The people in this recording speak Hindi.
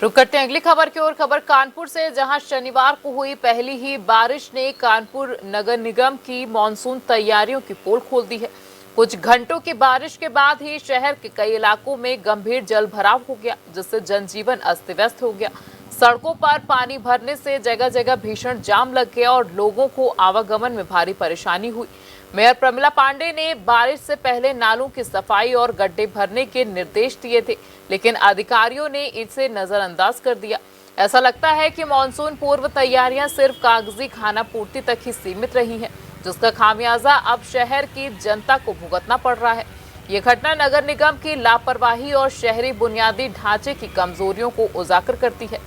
रुक करते हैं अगली खबर की ओर। खबर कानपुर से, जहां शनिवार को हुई पहली ही बारिश ने कानपुर नगर निगम की मानसून तैयारियों की पोल खोल दी है। कुछ घंटों की बारिश के बाद ही शहर के कई इलाकों में गंभीर जल भराव हो गया, जिससे जनजीवन अस्त व्यस्त हो गया। सड़कों पर पानी भरने से जगह जगह भीषण जाम लग गया और लोगों को आवागमन में भारी परेशानी हुई। मेयर प्रमिला पांडे ने बारिश से पहले नालों की सफाई और गड्ढे भरने के निर्देश दिए थे, लेकिन अधिकारियों ने इसे नजरअंदाज कर दिया। ऐसा लगता है कि मानसून पूर्व तैयारियां सिर्फ कागजी खाना पूर्ति तक ही सीमित रही हैं, जिसका खामियाजा अब शहर की जनता को भुगतना पड़ रहा है। ये घटना नगर निगम की लापरवाही और शहरी बुनियादी ढांचे की कमजोरियों को उजागर करती है।